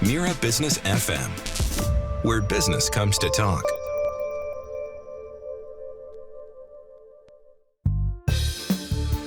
Mira Business FM, where business comes to talk.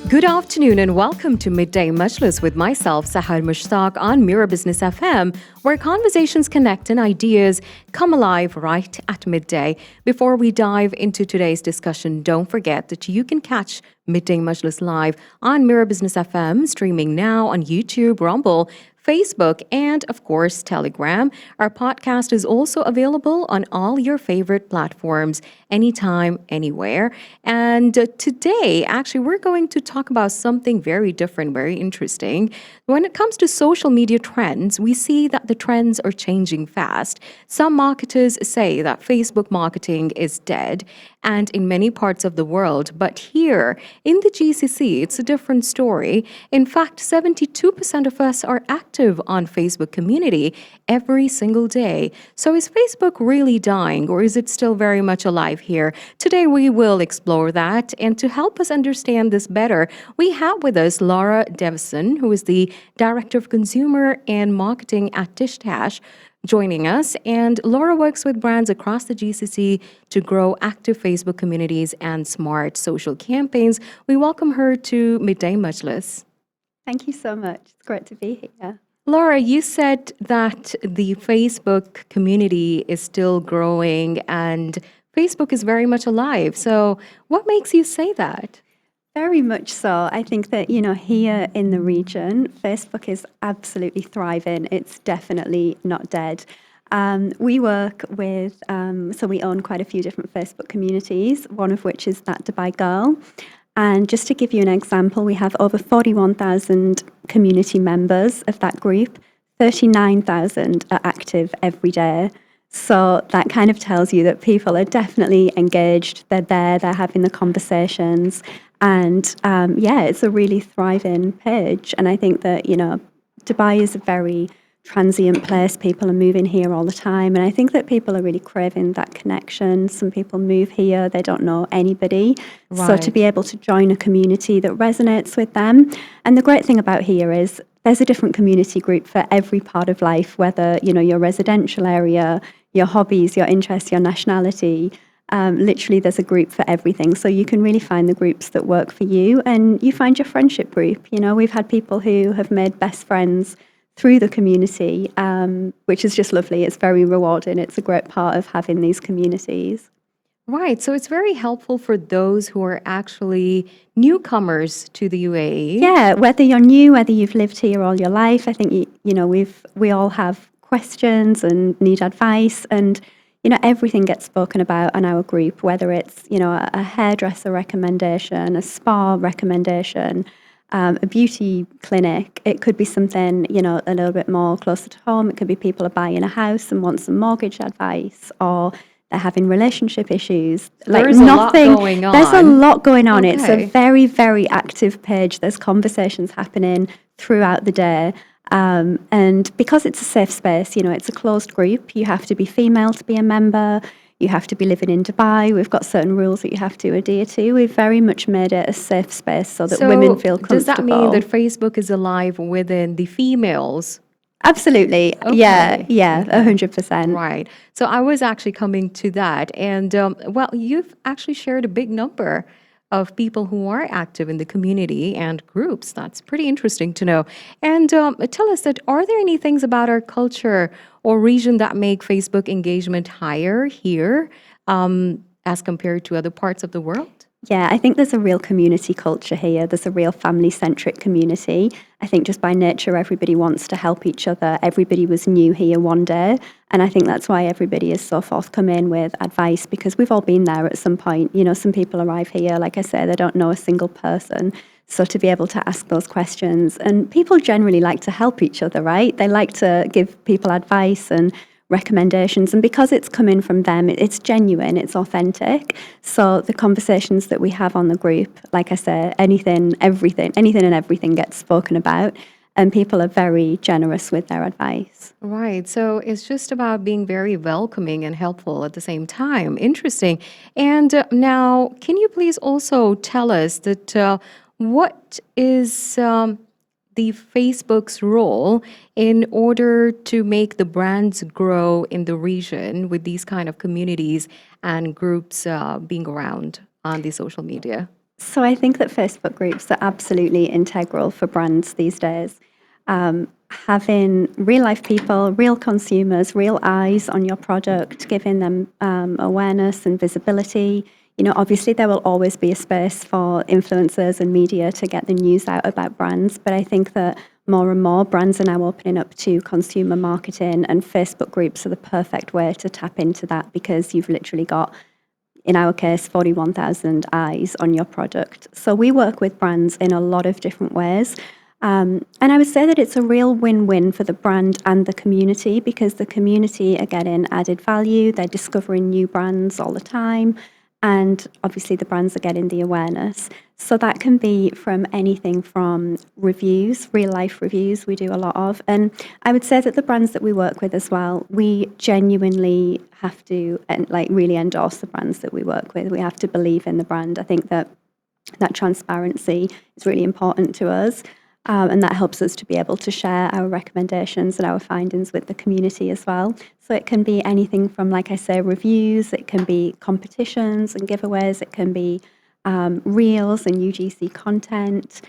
Good afternoon and welcome to Midday Majlis with myself, Sahar Mushtaq, on Mira Business FM, where conversations connect and ideas come alive right at midday. Before we dive into today's discussion, don't forget that you can catch Midday Majlis live on Mira Business FM, streaming now on YouTube, Rumble, Facebook, and of course, Telegram. Our podcast is also available on all your favorite platforms, anytime, anywhere. And today, actually, we're going to talk about something very different, very interesting. When it comes to social media trends, we see that the trends are changing fast. Some marketers say that Facebook marketing is dead, and in many parts of the world. But here in the GCC, it's a different story. In fact, 72% of us are active on Facebook community every single day. So is Facebook really dying, or is it still very much alive here? Today we will explore that. And to help us understand this better, we have with us Laura Devison, who is the Director of Consumer and Marketing at TishDash, joining us. And Laura works with brands across the GCC to grow active Facebook communities and smart social campaigns. We welcome her to Midday Majlis. Thank you so much. It's great to be here. Laura, you said that the Facebook community is still growing and Facebook is very much alive. So what makes you say that? Very much so. I think that, here in the region, Facebook is absolutely thriving. It's definitely not dead. We work with, so we own quite a few different Facebook communities, one of which is That Dubai Girl. And just to give you an example, we have over 41,000 community members of that group. 39,000 are active every day. So that kind of tells you that people are definitely engaged. They're there, they're having the conversations. And it's a really thriving page. And I think that, Dubai is a very transient place. People are moving here all the time. And I think that people are really craving that connection. Some people move here, they don't know anybody. Right. So to be able to join a community that resonates with them. And the great thing about here is there's a different community group for every part of life, whether, your residential area, your hobbies, your interests, your nationality. Literally, there's a group for everything. So you can really find the groups that work for you, and you find your friendship group. We've had people who have made best friends through the community, which is just lovely. It's very rewarding. It's a great part of having these communities. Right. So it's very helpful for those who are actually newcomers to the UAE. Yeah, whether you're new, whether you've lived here all your life, I think, we all have questions and need advice, and everything gets spoken about on our group, whether it's, a hairdresser recommendation, a spa recommendation, a beauty clinic. It could be something, a little bit more closer to home. It could be people are buying a house and want some mortgage advice, or they're having relationship issues. There's a lot going on. There's a lot going on. Okay. It's a very, very active page. There's conversations happening throughout the day. And because it's a safe space, it's a closed group. You have to be female to be a member. You have to be living in Dubai. We've got certain rules that you have to adhere to. We've very much made it a safe space so that women feel comfortable. Does that mean that Facebook is alive within the females? Absolutely. Okay. Yeah, 100%. Right. So I was actually coming to that. And you've actually shared a big number of people who are active in the community and groups. That's pretty interesting to know. And tell us that, are there any things about our culture or region that make Facebook engagement higher here as compared to other parts of the world? Yeah, I think there's a real community culture here. There's a real family-centric community. I think just by nature, everybody wants to help each other. Everybody was new here one day. And I think that's why everybody is so forthcoming with advice, because we've all been there at some point. Some people arrive here, like I say, they don't know a single person. So to be able to ask those questions, and people generally like to help each other, right? They like to give people advice and recommendations, and because it's coming from them, it's genuine, it's authentic. So the conversations that we have on the group, like I say, anything and everything gets spoken about, and people are very generous with their advice. Right. So it's just about being very welcoming and helpful at the same time. Interesting. And now, can you please also tell us that what is the Facebook's role in order to make the brands grow in the region with these kind of communities and groups being around on the social media? So I think that Facebook groups are absolutely integral for brands these days. Having real life people, real consumers, real eyes on your product, giving them awareness and visibility. Obviously there will always be a space for influencers and media to get the news out about brands, but I think that more and more brands are now opening up to consumer marketing, and Facebook groups are the perfect way to tap into that because you've literally got, in our case, 41,000 eyes on your product. So we work with brands in a lot of different ways. And I would say that it's a real win-win for the brand and the community because the community are getting added value, they're discovering new brands all the time, and obviously the brands are getting the awareness. So that can be from anything from reviews, real life reviews we do a lot of. And I would say that the brands that we work with as well, we genuinely have to really endorse the brands that we work with. We have to believe in the brand. I think that transparency is really important to us. And that helps us to be able to share our recommendations and our findings with the community as well. So it can be anything from, like I say, reviews, it can be competitions and giveaways, it can be reels and UGC content.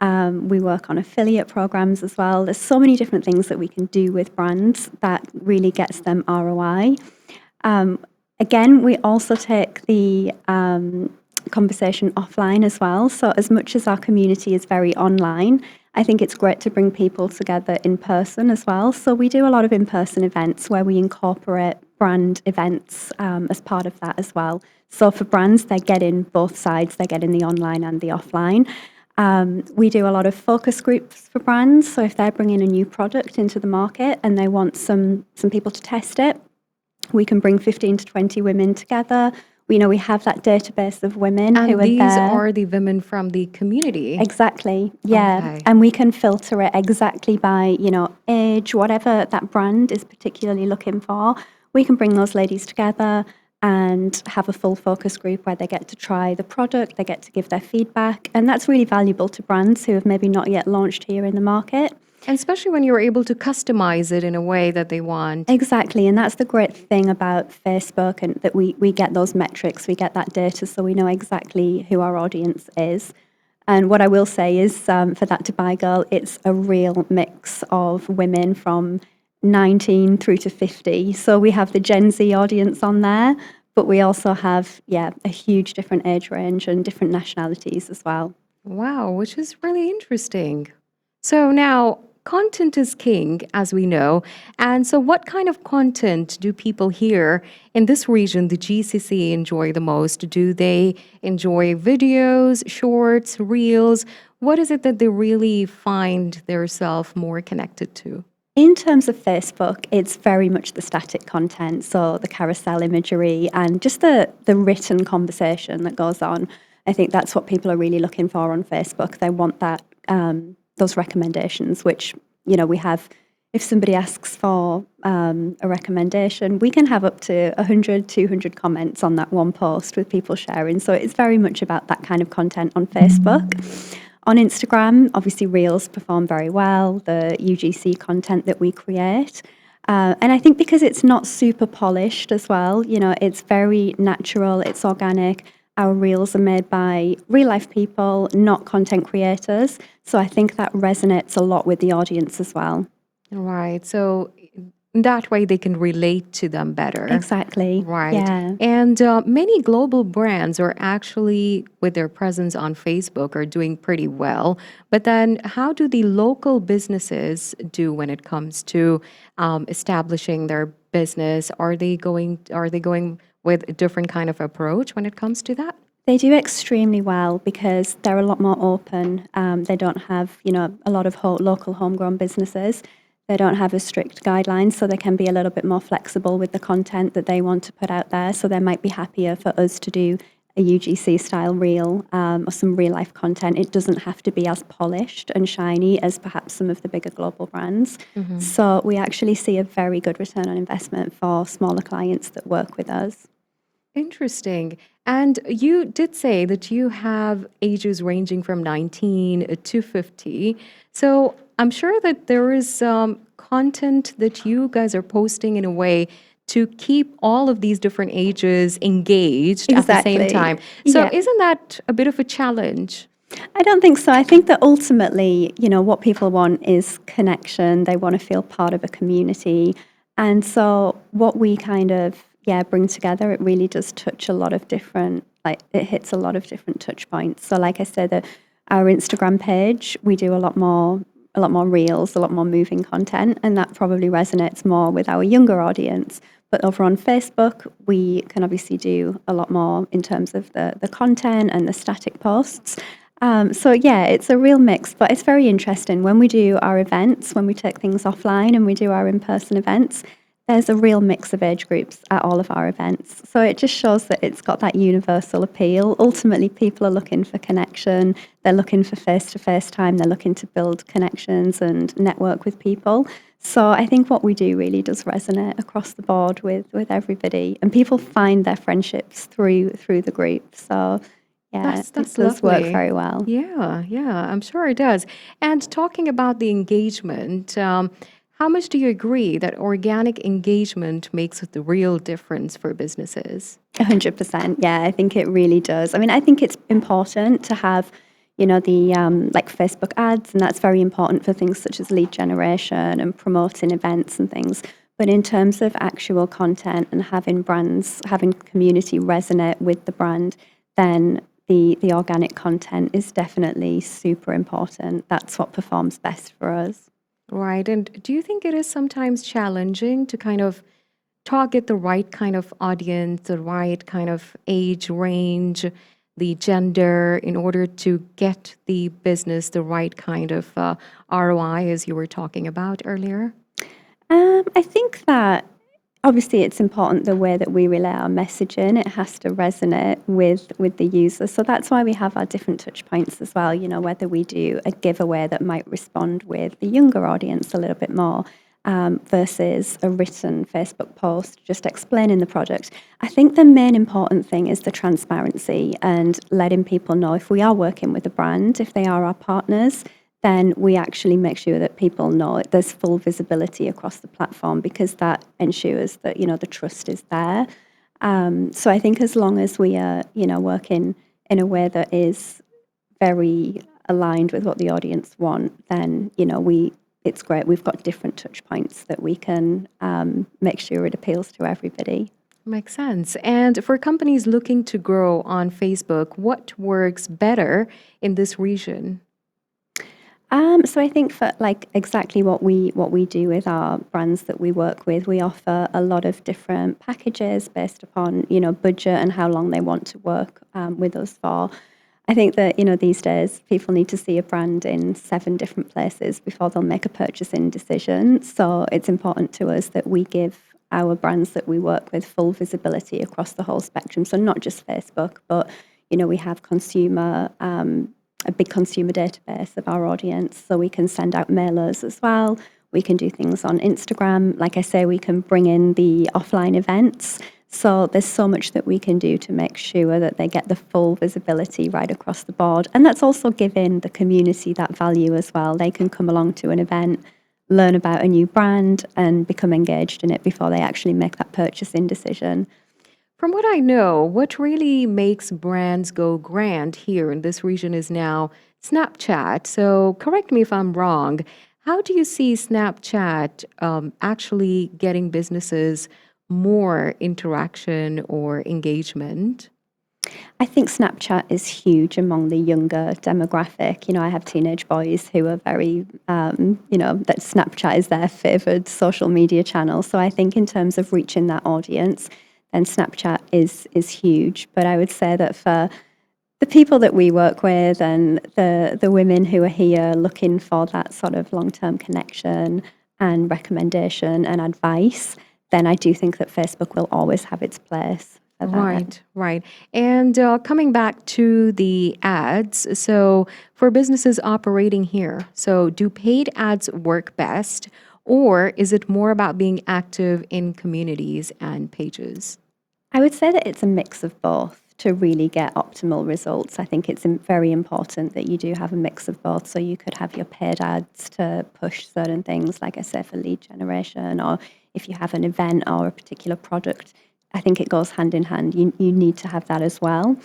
We work on affiliate programs as well. There's so many different things that we can do with brands that really gets them ROI. Again, we also take the conversation offline as well. So as much as our community is very online, I think it's great to bring people together in person as well. So we do a lot of in-person events where we incorporate brand events as part of that as well. So for brands, they get in both sides. They get in the online and the offline. We do a lot of focus groups for brands. So if they're bringing a new product into the market and they want some people to test it, we can bring 15 to 20 women together. We have that database of women And who are there. these are the women from the community. Exactly, yeah. Okay. And we can filter it exactly by, age, whatever that brand is particularly looking for. We can bring those ladies together and have a full focus group where they get to try the product, they get to give their feedback. And that's really valuable to brands who have maybe not yet launched here in the market. And especially when you're able to customize it in a way that they want. Exactly, and that's the great thing about Facebook, and that we get those metrics, we get that data, so we know exactly who our audience is. And what I will say is, for that Dubai Girl, it's a real mix of women from 19 through to 50. So we have the Gen Z audience on there, but we also have, a huge different age range and different nationalities as well. Wow, which is really interesting. So now, content is king, as we know. And so what kind of content do people here in this region, the GCC, enjoy the most? Do they enjoy videos, shorts, reels? What is it that they really find themselves more connected to? In terms of Facebook, it's very much the static content, so the carousel imagery and just the written conversation that goes on. I think that's what people are really looking for on Facebook. They want that those recommendations, which, we have. If somebody asks for a recommendation, we can have up to 100, 200 comments on that one post with people sharing. So it's very much about that kind of content on Facebook. On Instagram, obviously Reels perform very well, the UGC content that we create. And I think because it's not super polished as well, it's very natural, it's organic. Our reels are made by real-life people, not content creators. So I think that resonates a lot with the audience as well. Right. So that way they can relate to them better. Exactly. Right. Yeah. And many global brands are actually, with their presence on Facebook, are doing pretty well. But then how do the local businesses do when it comes to establishing their business? Are they going with a different kind of approach when it comes to that? They do extremely well because they're a lot more open. They don't have, a lot of local homegrown businesses. They don't have as strict guidelines, so they can be a little bit more flexible with the content that they want to put out there. So they might be happier for us to do a UGC style reel or some real life content. It doesn't have to be as polished and shiny as perhaps some of the bigger global brands. Mm-hmm. So we actually see a very good return on investment for smaller clients that work with us. Interesting. And you did say that you have ages ranging from 19 to 50. So I'm sure that there is content that you guys are posting in a way to keep all of these different ages engaged at the same Exactly. time. So Yeah. isn't that a bit of a challenge? I don't think so. I think that ultimately, what people want is connection. They want to feel part of a community. And so what we kind of, bring together, it really does touch a lot of different, like it hits a lot of different touch points. So like I said, our Instagram page, we do a lot more reels, a lot more moving content, and that probably resonates more with our younger audience. But over on Facebook, we can obviously do a lot more in terms of the content and the static posts. So yeah, it's a real mix, but it's very interesting. When we do our events, when we take things offline and we do our in-person events, there's a real mix of age groups at all of our events. So it just shows that it's got that universal appeal. Ultimately, people are looking for connection. They're looking for face-to-face time. They're looking to build connections and network with people. So I think what we do really does resonate across the board with everybody, and people find their friendships through the group. So yeah, That's it does work lovely. very well. Yeah, yeah, I'm sure it does. And talking about the engagement, how much do you agree that organic engagement makes the real difference for businesses? 100%. Yeah, I think it really does. I mean, I think it's important to have, the like Facebook ads, and that's very important for things such as lead generation and promoting events and things. But in terms of actual content and having brands, having community resonate with the brand, then the organic content is definitely super important. That's what performs best for us. Right. And do you think it is sometimes challenging to kind of target the right kind of audience, the right kind of age range, the gender, in order to get the business the right kind of ROI, as you were talking about earlier? I think that obviously it's important the way that we relay our messaging. It has to resonate with the user. So that's why we have our different touch points as well. Whether we do a giveaway that might respond with the younger audience a little bit more. Versus a written Facebook post just explaining the product. I think the main important thing is the transparency and letting people know if we are working with a brand, if they are our partners, then we actually make sure that people know there's full visibility across the platform, because that ensures that the trust is there. So I think as long as we are working in a way that is very aligned with what the audience want, then it's great. We've got different touch points that we can make sure it appeals to everybody. Makes sense. And for companies looking to grow on Facebook, what works better in this region? So I think for like exactly what we do with our brands that we work with, we offer a lot of different packages based upon budget and how long they want to work with us for. I think that these days people need to see a brand in 7 different places before they'll make a purchasing decision. So it's important to us that we give our brands that we work with full visibility across the whole spectrum. So not just Facebook, but we have a big consumer database of our audience, so we can send out mailers as well. We can do things on Instagram. Like I say, we can bring in the offline events. So there's so much that we can do to make sure that they get the full visibility right across the board. And that's also giving the community that value as well. They can come along to an event, learn about a new brand, and become engaged in it before they actually make that purchasing decision. From what I know, what really makes brands go grand here in this region is now Snapchat. So correct me if I'm wrong. How do you see Snapchat actually getting businesses more interaction or engagement? I think Snapchat is huge among the younger demographic. I have teenage boys who are very, that Snapchat is their favored social media channel. So I think in terms of reaching that audience, then Snapchat is huge. But I would say that for the people that we work with and the women who are here looking for that sort of long-term connection and recommendation and advice, then I do think that Facebook will always have its place for that. Right, right. And coming back to the ads, so for businesses operating here, so do paid ads work best, or is it more about being active in communities and pages? I would say that it's a mix of both. to really get optimal results. I think it's very important that you do have a mix of both. So you could have your paid ads to push certain things, like I said, for lead generation, or if you have an event or a particular product, I think it goes hand in hand. You need to have that as well.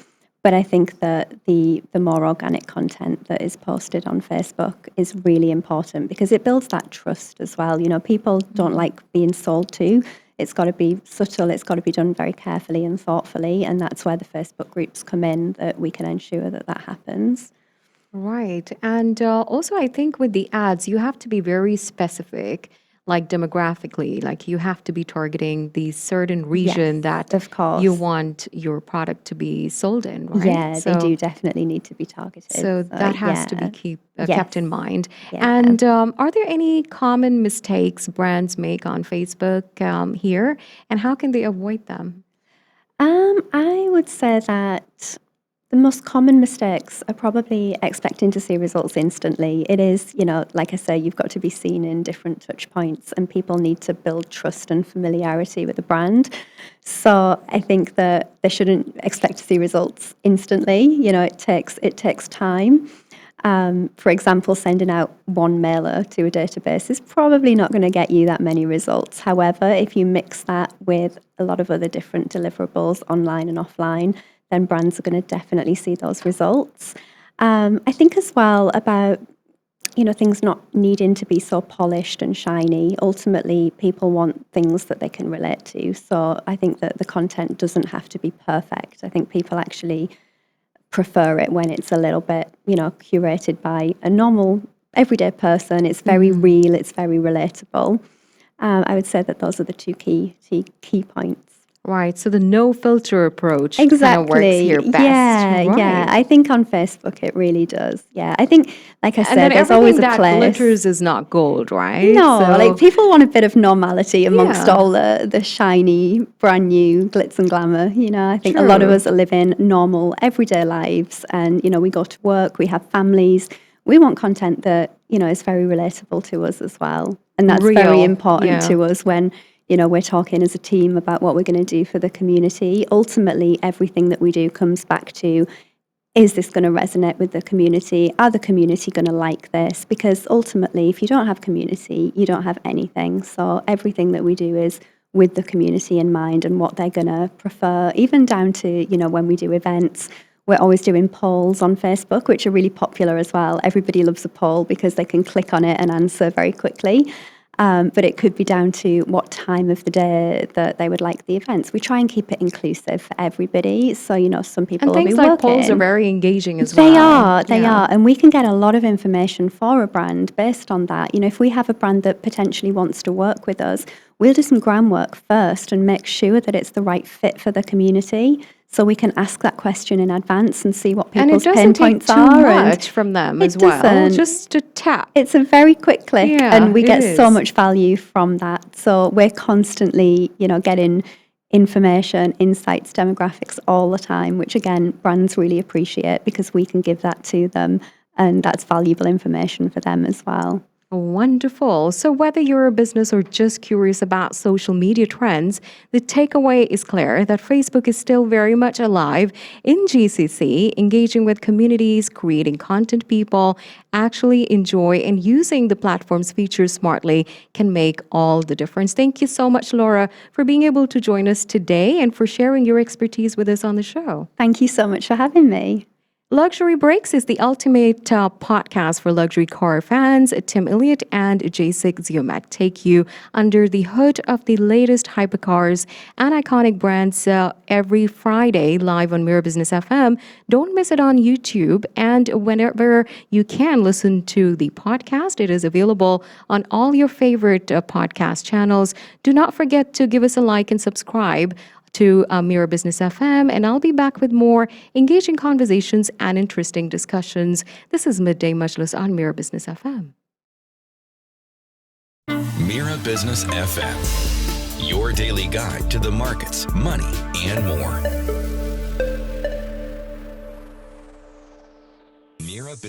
But I think that the more organic content that is posted on Facebook is really important because it builds that trust as well. You know, people don't like being sold to. It's got to be subtle. It's got to be done very carefully and thoughtfully. And that's where the Facebook groups come in, that we can ensure that that happens. Right. And also, I think with the ads, you have to be very specific, like demographically, like you have to be targeting the certain region Yes, that of course. you want your product to be sold in, right? Yeah, So, they do definitely need to be targeted. so that has to be kept in Yes. mind. Yeah. And are there any common mistakes brands make on Facebook here, and how can they avoid them? I would say that the most common mistakes are probably expecting to see results instantly. It is, you know, like I say, you've got to be seen in different touch points, and people need to build trust and familiarity with the brand. So I think that they shouldn't expect to see results instantly. You know, it takes time. For example, sending out one mailer to a database is probably not going to get you that many results. However, if you mix that with a lot of other different deliverables online and offline, then brands are going to definitely see those results. I think as well about, you know, things not needing to be so polished and shiny. Ultimately, people want things that they can relate to. So I think that the content doesn't have to be perfect. I think people actually prefer it when it's a little bit, you know, curated by a normal, everyday person. It's very real. It's very relatable. I would say that those are the two key points. Right. So the no filter approach kind of works Exactly. here best. Yeah, yeah. Right. I think on Facebook it really does. Yeah. I think, like I And said, then there's everything always a that place. glitters is not gold, right? No, So, like people want a bit of normality amongst Yeah. all the shiny, brand new glitz and glamour. You know, I think a lot of True. us are living normal, everyday lives, and you know, we go to work, we have families. We want content that, you know, is very relatable to us as well, and that's very Real. important Yeah. to us when, you know, we're talking as a team about what we're going to do for the community. Ultimately, everything that we do comes back to, is this going to resonate with the community? Are the community going to like this? Because ultimately, if you don't have community, you don't have anything. So everything that we do is with the community in mind and what they're going to prefer, even down to, you know, when we do events. We're always doing polls on Facebook, which are really popular as well. Everybody loves a poll because they can click on it and answer very quickly. But it could be down to what time of the day that they would like the events. We try and keep it inclusive for everybody. So, you know, some people And will be things like polls are working. very engaging as well. They Yeah. are. And we can get a lot of information for a brand based on that. You know, if we have a brand that potentially wants to work with us, we'll do some groundwork first and make sure that it's the right fit for the community. So we can ask that question in advance and see what And it people's pain doesn't take points too are. And much from them it as well. doesn't. Just to tap. it's a very quick click, Yeah, and we it get so is. much value from that. So we're constantly, you know, getting information, insights, demographics all the time, which again, brands really appreciate because we can give that to them, and that's valuable information for them as well. Wonderful. So, whether you're a business or just curious about social media trends, the takeaway is clear that Facebook is still very much alive in GCC, engaging with communities, creating content people actually enjoy, and using the platform's features smartly can make all the difference. Thank you so much, Laura, for being able to join us today and for sharing your expertise with us on the show. Thank you so much for having me. Luxury Breaks is the ultimate podcast for luxury car fans. Tim Elliott and Jacek Ziomek take you under the hood of the latest hypercars and iconic brands every Friday live on Mirror Business FM. Don't miss it on YouTube. And whenever you can listen to the podcast, it is available on all your favorite podcast channels. Do not forget to give us a like and subscribe to Mirror Business FM, and I'll be back with more engaging conversations and interesting discussions. This is Midday Majlis on Mirror Business FM. Mira Business FM, your daily guide to the markets, money, and more.